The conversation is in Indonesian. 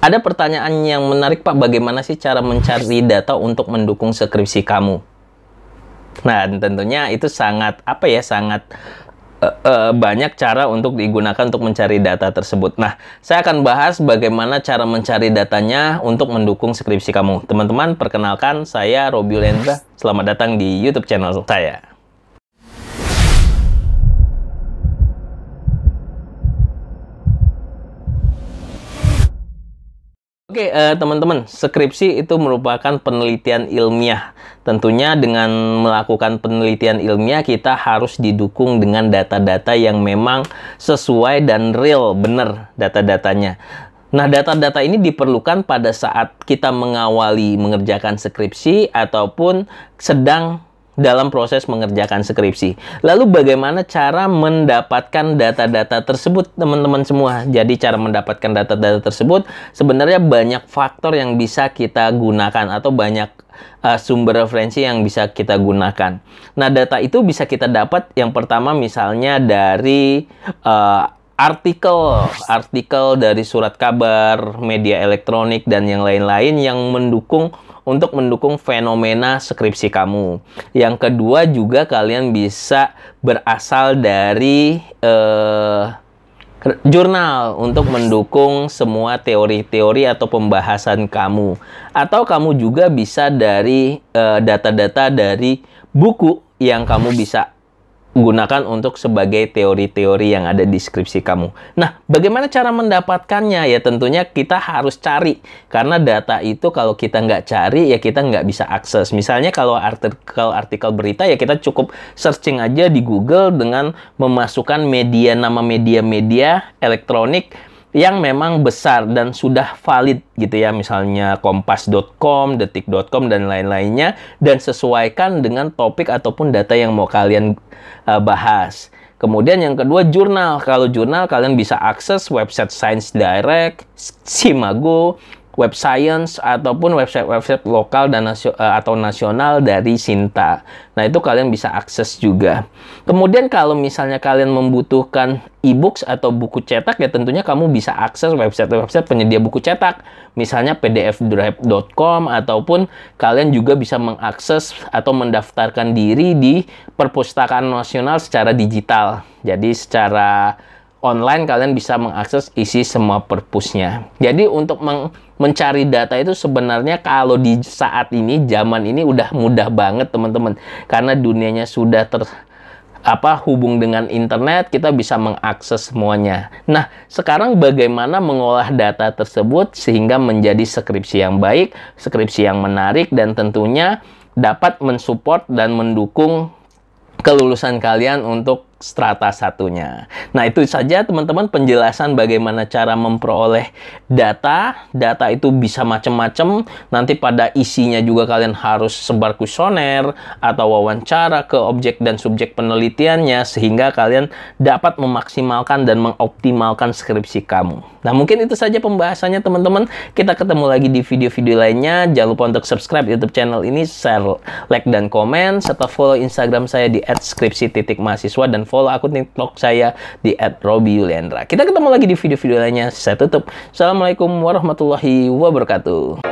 Ada pertanyaan yang menarik, Pak, bagaimana sih cara mencari data untuk mendukung skripsi kamu? Nah, tentunya itu sangat banyak cara untuk digunakan untuk mencari data tersebut. Nah, saya akan bahas bagaimana cara mencari datanya untuk mendukung skripsi kamu. Teman-teman, perkenalkan, saya Roby Yulendra. Selamat datang di YouTube channel saya. Oke, teman-teman, skripsi itu merupakan penelitian ilmiah. Tentunya dengan melakukan penelitian ilmiah, kita harus didukung dengan data-data yang memang sesuai dan real, benar data-datanya. Nah, data-data ini diperlukan pada saat kita mengawali mengerjakan skripsi ataupun sedang dalam proses mengerjakan skripsi. Lalu bagaimana cara mendapatkan data-data tersebut, teman-teman semua? Jadi cara mendapatkan data-data tersebut sebenarnya banyak faktor yang bisa kita gunakan atau banyak sumber referensi yang bisa kita gunakan. Nah, data itu bisa kita dapat yang pertama misalnya dari artikel dari surat kabar, media elektronik, dan yang lain-lain yang untuk mendukung fenomena skripsi kamu. Yang kedua juga kalian bisa berasal dari jurnal untuk mendukung semua teori-teori atau pembahasan kamu. Atau kamu juga bisa dari data-data dari buku yang kamu bisa gunakan untuk sebagai teori-teori yang ada di skripsi kamu. Nah, bagaimana cara mendapatkannya? Ya tentunya kita harus cari. Karena data itu kalau kita nggak cari, ya kita nggak bisa akses. Misalnya kalau artikel berita, ya kita cukup searching aja di Google dengan memasukkan nama media-media elektronik yang memang besar dan sudah valid gitu ya, misalnya kompas.com, detik.com, dan lain-lainnya, dan sesuaikan dengan topik ataupun data yang mau kalian bahas. Kemudian yang kedua, jurnal. Kalau jurnal kalian bisa akses website Science Direct, Simago, Web Science, ataupun website-website lokal dan atau nasional dari Sinta. Nah, itu kalian bisa akses juga. Kemudian kalau misalnya kalian membutuhkan e-books atau buku cetak, ya tentunya kamu bisa akses website-website penyedia buku cetak. Misalnya pdfdrive.com, ataupun kalian juga bisa mengakses atau mendaftarkan diri di Perpustakaan Nasional secara digital. Jadi secara online kalian bisa mengakses isi semua perpusnya. Jadi untuk mencari data itu sebenarnya kalau di saat ini, zaman ini udah mudah banget teman-teman. Karena dunianya sudah hubung dengan internet, kita bisa mengakses semuanya. Nah, sekarang bagaimana mengolah data tersebut sehingga menjadi skripsi yang baik, skripsi yang menarik, dan tentunya dapat mensupport dan mendukung kelulusan kalian untuk strata satunya. Nah, itu saja teman-teman penjelasan bagaimana cara memperoleh data. Data itu bisa macam-macam. Nanti pada isinya juga kalian harus sebar kuesioner atau wawancara ke objek dan subjek penelitiannya sehingga kalian dapat memaksimalkan dan mengoptimalkan skripsi kamu. Nah, mungkin itu saja pembahasannya teman-teman. Kita ketemu lagi di video-video lainnya. Jangan lupa untuk subscribe YouTube channel ini, share, like, dan komen, serta follow Instagram saya di @skripsi.mahasiswa dan follow akun TikTok saya di @RobyYulendra. Kita ketemu lagi di video-video lainnya. Saya tutup. Assalamualaikum warahmatullahi wabarakatuh.